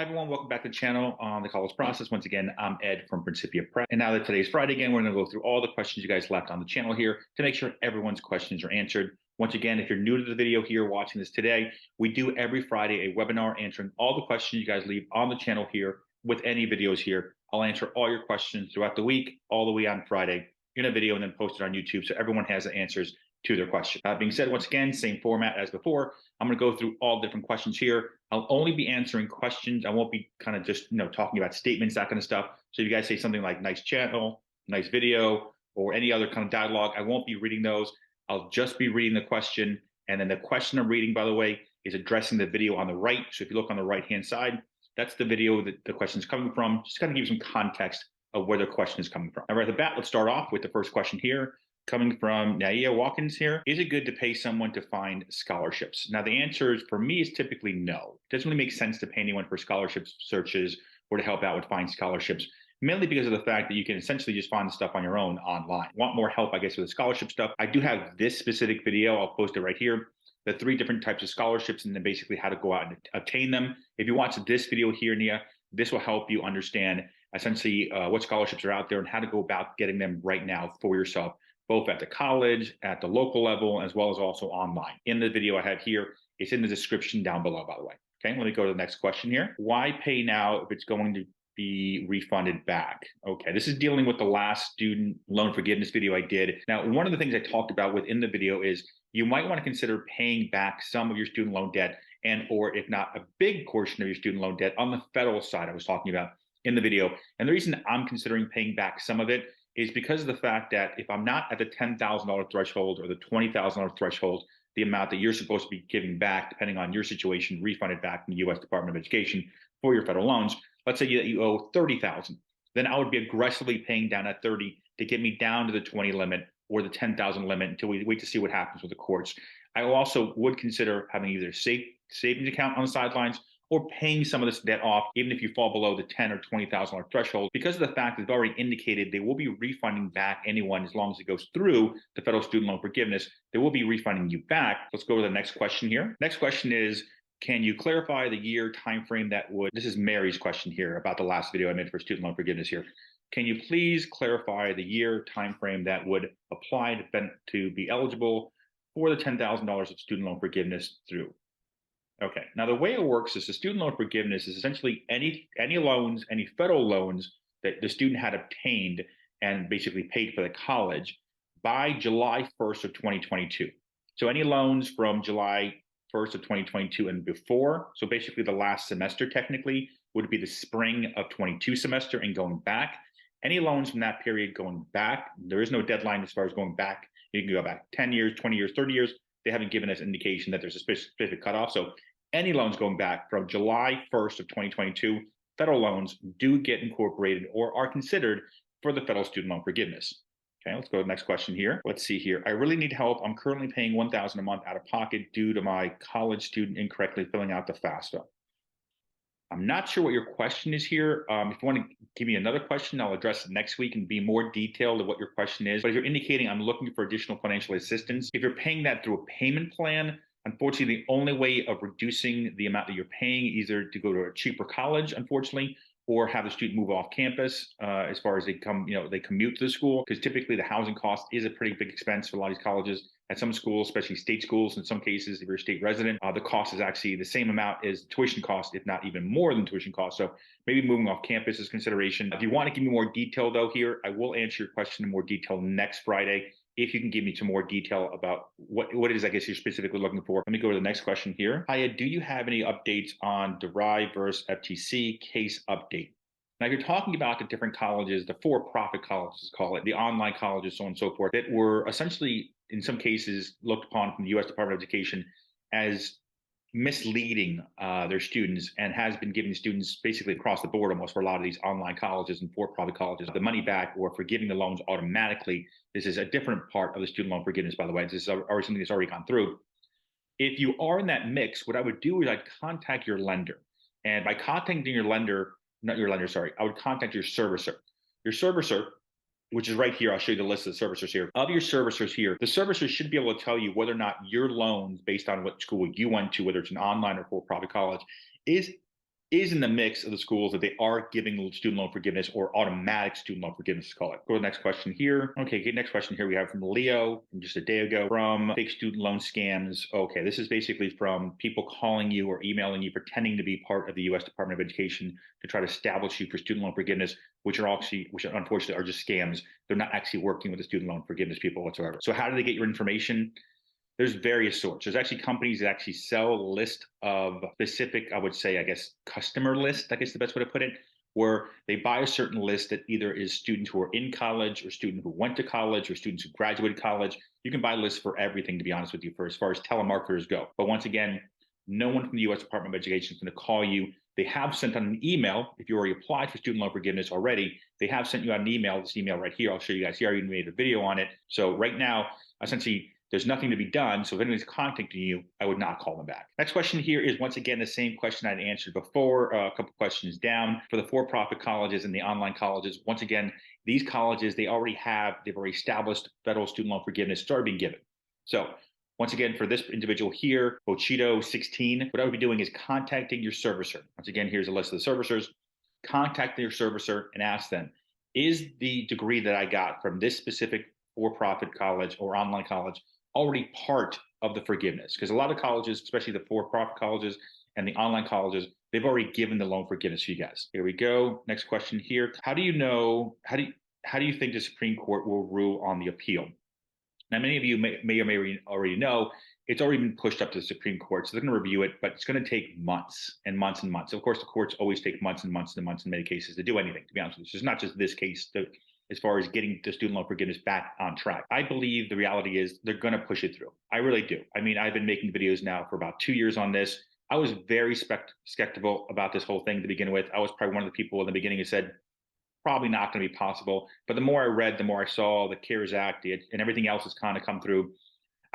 Everyone, welcome back to the channel on the college process. Once again, I'm Ed from Principia Prep. And now that today's Friday again, we're going to go through all the questions you guys left on the channel here to make sure everyone's questions are answered. Once again, if you're new to the video here watching this today, we do every Friday a webinar answering all the questions you guys leave on the channel here with any videos here. I'll answer all your questions throughout the week, all the way on Friday in a video and then post it on YouTube so everyone has the answers to their question. That being said, once again, same format as before. I'm going to go through all different questions here. I'll only be answering questions. I won't be kind of just, talking about statements, that kind of stuff. So if you guys say something like nice channel, nice video, or any other kind of dialogue, I won't be reading those. I'll just be reading the question. And then the question I'm reading, by the way, is addressing the video on the right. So if you look on the right-hand side, that's the video that the question is coming from. Just kind of give you some context of where the question is coming from. Now, right at the bat, let's start off with the first question here. Coming from Naia Watkins here. Is it good to pay someone to find scholarships? Now, the answer for me is typically no. It doesn't really make sense to pay anyone for scholarship searches or to help out with finding scholarships, mainly because of the fact that you can essentially just find the stuff on your own online. Want more help, I guess, with the scholarship stuff? I do have this specific video. I'll post it right here. The 3 different types of scholarships and then basically how to go out and obtain them. If you watch this video here, Nia, this will help you understand essentially what scholarships are out there and how to go about getting them right now for yourself, both at the college, at the local level, as well as also online. In the video I have here, it's in the description down below, by the way. Okay, let me go to the next question here. Why pay now if it's going to be refunded back? Okay, this is dealing with the last student loan forgiveness video I did. Now, one of the things I talked about within the video is you might want to consider paying back some of your student loan debt and or if not a big portion of your student loan debt on the federal side I was talking about in the video. And the reason I'm considering paying back some of it is because of the fact that if I'm not at the $10,000 threshold or the $20,000 threshold, the amount that you're supposed to be giving back, depending on your situation, refunded back from the U.S. Department of Education for your federal loans, let's say that you owe $30,000, then I would be aggressively paying down at 30 to get me down to the 20 limit or the 10,000 limit until we wait to see what happens with the courts. I also would consider having either a savings account on the sidelines or paying some of this debt off, even if you fall below the $10,000 or $20,000 threshold, because of the fact that it's already indicated they will be refunding back anyone as long as it goes through the federal student loan forgiveness. They will be refunding you back. Let's go to the next question here. Next question is, can you clarify the year time frame that would, this is Mary's question here about the last video I made for student loan forgiveness here. Can you please clarify the year time frame that would apply to be eligible for the $10,000 of student loan forgiveness through? Okay, now the way it works is the student loan forgiveness is essentially any loans, any federal loans that the student had obtained and basically paid for the college by July 1st of 2022. So any loans from July 1st of 2022 and before, so basically the last semester technically would be the spring of 22 semester and going back. Any loans from that period going back, there is no deadline as far as going back. You can go back 10 years, 20 years, 30 years. They haven't given us indication that there's a specific cutoff. So any loans going back from July 1st of 2022, federal loans do get incorporated or are considered for the federal student loan forgiveness. Okay, let's go to the next question here. Let's see here. I really need help. I'm currently paying $1,000 a month out of pocket due to my college student incorrectly filling out the FAFSA. I'm not sure what your question is here. If you want to give me another question, I'll address it next week and be more detailed of what your question is. But if you're indicating I'm looking for additional financial assistance, if you're paying that through a payment plan, unfortunately, the only way of reducing the amount that you're paying, either to go to a cheaper college, unfortunately, or have the student move off campus as far as they commute to the school, because typically the housing cost is a pretty big expense for a lot of these colleges. At some schools, especially state schools, in some cases, if you're a state resident, the cost is actually the same amount as tuition cost, if not even more than tuition cost. So maybe moving off campus is consideration. If you want to give me more detail though here, I will answer your question in more detail next Friday. If you can give me some more detail about what it is, I guess, you're specifically looking for. Let me go to the next question here. Hiya, do you have any updates on Derive versus FTC case update? Now, you're talking about the different colleges, the for-profit colleges, call it, the online colleges, so on and so forth, that were essentially, in some cases, looked upon from the U.S. Department of Education as misleading their students and has been giving students basically across the board almost for a lot of these online colleges and for-profit colleges the money back or forgiving the loans automatically. This is a different part of the student loan forgiveness, by the way. This is already something that's already gone through. If you are in that mix, what I would do is I'd contact your lender. And by contacting your lender, not your lender, sorry, I would contact your servicer. Your servicer, which is right here, I'll show you the list of the servicers here. Of your servicers here, the servicer should be able to tell you whether or not your loans, based on what school you went to, whether it's an online or for-profit college, is is in the mix of the schools that they are giving student loan forgiveness or automatic student loan forgiveness, call it. Go to the next question here. Okay, next question here we have from Leo from just a day ago, from fake student loan scams. Okay, this is basically from people calling you or emailing you, pretending to be part of the U.S. Department of Education to try to establish you for student loan forgiveness, which unfortunately are just scams. They're not actually working with the student loan forgiveness people whatsoever. So how do they get your information? There's various sorts. There's actually companies that actually sell a list of specific, I would say, I guess, customer list, I guess the best way to put it, where they buy a certain list that either is students who are in college or students who went to college or students who graduated college. You can buy lists for everything, to be honest with you, for as far as telemarketers go. But once again, no one from the U.S. Department of Education is going to call you. They have sent out an email. If you already applied for student loan forgiveness already, they have sent you out an email. This email right here, I'll show you guys here. I even made a video on it. So right now, essentially, there's nothing to be done. So if anyone's contacting you, I would not call them back. Next question here is once again the same question I'd answered before, a couple questions down. For the for-profit colleges and the online colleges, once again, these colleges, they've already established federal student loan forgiveness started being given. So once again, for this individual here, Bochito 16, what I would be doing is contacting your servicer. Once again, here's a list of the servicers. Contact your servicer and ask them, is the degree that I got from this specific for-profit college or online college already part of the forgiveness? Because a lot of colleges, especially the for-profit colleges and the online colleges, they've already given the loan forgiveness to you guys. Here we go. Next question here. How do you think the Supreme Court will rule on the appeal? Now, many of you may or may already know it's already been pushed up to the Supreme Court. So they're going to review it, but it's going to take months and months and months. Of course, the courts always take months and months and months in many cases to do anything, to be honest with you. So it's not just this case as far as getting the student loan forgiveness back on track. I believe the reality is they're going to push it through. I really do. I mean, I've been making videos now for about 2 years on this. I was very skeptical about this whole thing to begin with. I was probably one of the people in the beginning who said, probably not going to be possible. But the more I read, the more I saw the CARES Act and everything else has kind of come through.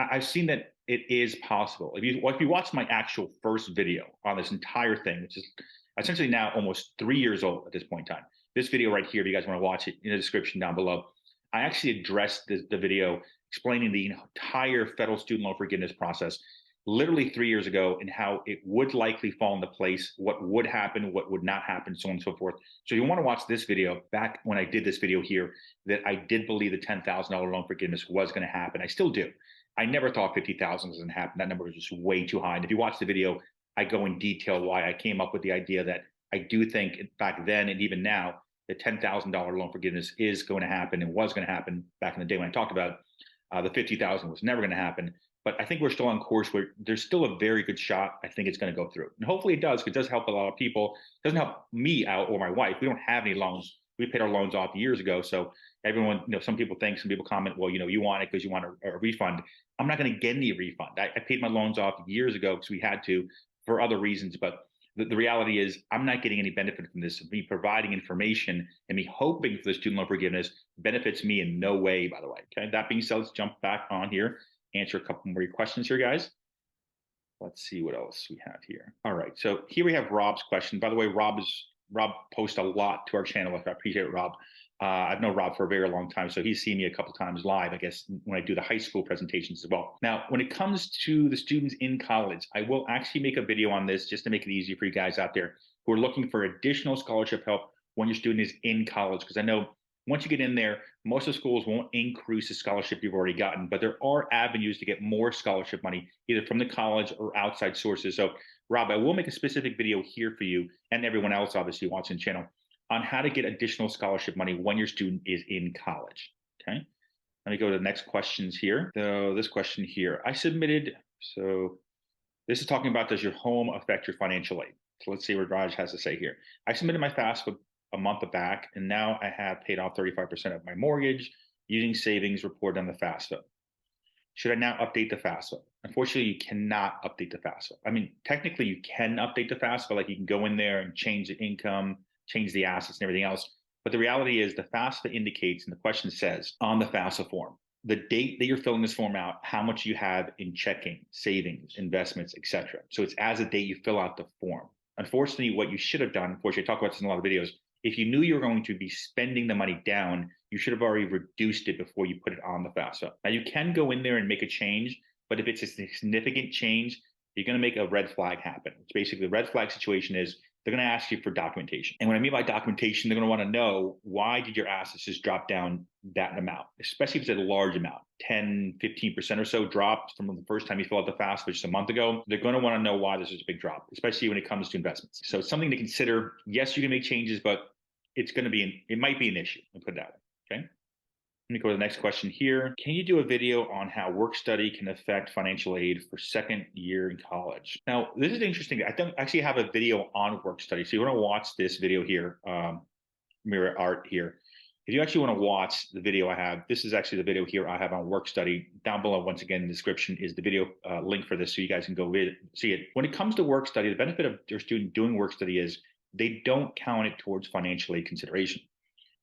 I've seen that it is possible. If you watch my actual first video on this entire thing, which is essentially now almost 3 years old at this point in time, this video right here, if you guys want to watch it, in the description down below, I actually addressed the video explaining the entire federal student loan forgiveness process literally 3 years ago and how it would likely fall into place, what would happen, what would not happen, so on and so forth. So you want to watch this video back when I did this video here, that I did believe the $10,000 loan forgiveness was going to happen. I still do. I never thought 50,000 was going to happen. That number was just way too high. And if you watch the video, I go in detail why I came up with the idea that I do think back then and even now, the $10,000 loan forgiveness is going to happen and was going to happen back in the day when I talked about the 50,000 was never going to happen. But I think we're still on course where there's still a very good shot. I think it's going to go through. And hopefully it does, because it does help a lot of people. It doesn't help me out or my wife. We don't have any loans. We paid our loans off years ago. So everyone, some people comment, well, you want it because you want a refund. I'm not going to get any refund. I paid my loans off years ago because we had to for other reasons. But the reality is I'm not getting any benefit from this. Me providing information and me hoping for the student loan forgiveness benefits me in no way, by the way. Okay. That being said, let's jump back on here. Answer a couple more questions here, guys. Let's see what else we have here. All right, so here we have Rob's question. By the way, Rob posts a lot to our channel. I appreciate it, Rob. I've known Rob for a very long time, so he's seen me a couple times live, I guess, when I do the high school presentations as well. Now, when it comes to the students in college, I will actually make a video on this just to make it easier for you guys out there who are looking for additional scholarship help when your student is in college, because I know once you get in there, most of the schools won't increase the scholarship you've already gotten, but there are avenues to get more scholarship money, either from the college or outside sources. So, Rob, I will make a specific video here for you and everyone else, obviously, watching the channel on how to get additional scholarship money when your student is in college. Okay. Let me go to the next questions here. So this question here, I submitted. So this is talking about, does your home affect your financial aid? So let's see what Raj has to say here. I submitted my FAFSA a month back, and now I have paid off 35% of my mortgage using savings reported on the FAFSA. Should I now update the FAFSA? Unfortunately, you cannot update the FAFSA. I mean, technically you can update the FAFSA, like you can go in there and change the income, change the assets and everything else. But the reality is the FAFSA indicates, and the question says on the FAFSA form, the date that you're filling this form out, how much you have in checking, savings, investments, etc. So it's as a date you fill out the form. Unfortunately, what you should have done, unfortunately, I talk about this in a lot of videos, if you knew you were going to be spending the money down, you should have already reduced it before you put it on the FAFSA. Now, you can go in there and make a change, but if it's a significant change, you're going to make a red flag happen. It's basically the red flag situation is they're going to ask you for documentation. And what I mean by documentation, they're going to want to know, why did your assets just drop down that amount, especially if it's a large amount, 10, 15% or so dropped from the first time you filled out the FAFSA just a month ago. They're going to want to know why this is a big drop, especially when it comes to investments. So it's something to consider. Yes, you can make changes, but it might be an issue, I'll put it that way, okay? Let me go to the next question here. Can you do a video on how work study can affect financial aid for second year in college? Now, this is interesting. I don't actually have a video on work study. So you want to watch this video here, mirror art here. If you actually want to watch the video I have, this is actually the video here I have on work study. Down below, once again, in the description is the video link for this, so you guys can go see it. When it comes to work study, the benefit of your student doing work study is they don't count it towards financial aid consideration.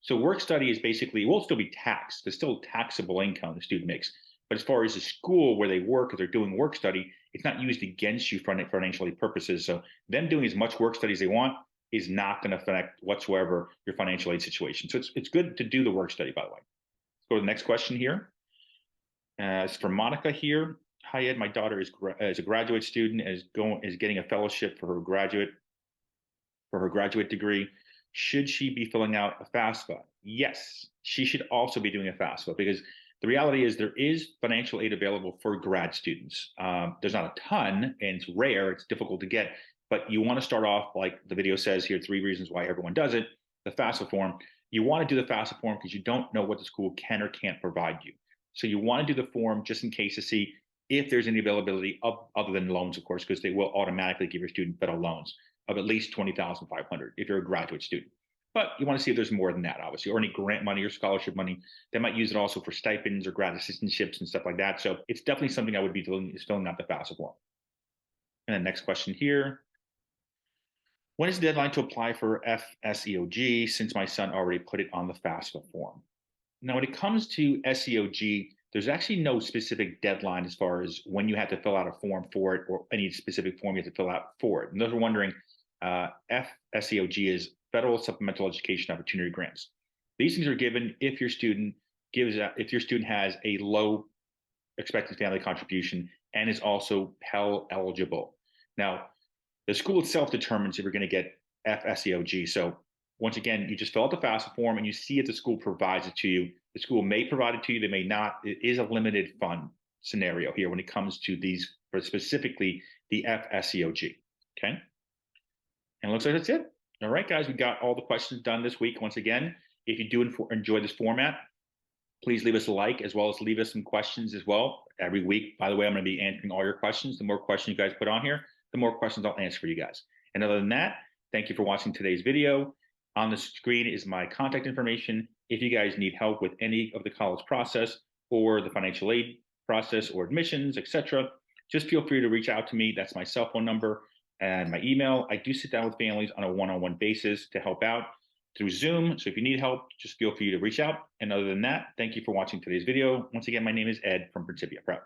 So work study is basically, it will still be taxed. There's still taxable income the student makes. But as far as the school where they work, if they're doing work study, it's not used against you for financial aid purposes. So them doing as much work study as they want is not going to affect whatsoever your financial aid situation. So it's good to do the work study, by the way. Let's go to the next question here. As for Monica here, hi Ed, my daughter is a graduate student, is getting a fellowship for her graduate degree. Should she be filling out a FAFSA? Yes, she should also be doing a FAFSA, because the reality is there is financial aid available for grad students. There's not a ton, and it's rare, it's difficult to get, but you want to start off, like the video says here, 3 reasons why everyone does it, the FAFSA form. You want to do the FAFSA form because you don't know what the school can or can't provide you. So you want to do the form just in case to see if there's any availability other than loans, of course, because they will automatically give your student federal loans of at least $20,500 if you're a graduate student. But you want to see if there's more than that, obviously, or any grant money or scholarship money. They might use it also for stipends or grad assistantships and stuff like that. So it's definitely something I would be doing, is filling out the FAFSA form. And then next question here. When is the deadline to apply for FSEOG, since my son already put it on the FAFSA form? Now, when it comes to SEOG, there's actually no specific deadline as far as when you have to fill out a form for it, or any specific form you have to fill out for it. And those are wondering, FSEOG is Federal Supplemental Education Opportunity Grants. These things are given if your student has a low expected family contribution and is also Pell eligible. Now, the school itself determines if you're going to get FSEOG. So once again, you just fill out the FAFSA form and you see if the school provides it to you. The school may provide it to you, they may not. It is a limited fund scenario here when it comes to these, for specifically the FSEOG, okay? And it looks like that's it. All right, guys, we got all the questions done this week. Once again, if you do enjoy this format, please leave us a like, as well as leave us some questions as well. Every week, by the way, I'm going to be answering all your questions. The more questions you guys put on here, the more questions I'll answer for you guys. And other than that, thank you for watching today's video. On the screen is my contact information. If you guys need help with any of the college process or the financial aid process or admissions, etc., just feel free to reach out to me. That's my cell phone number and my email. I do sit down with families on a one-on-one basis to help out through Zoom. So if you need help, just feel free to reach out. And other than that, thank you for watching today's video. Once again, my name is Ed from Principia Prep.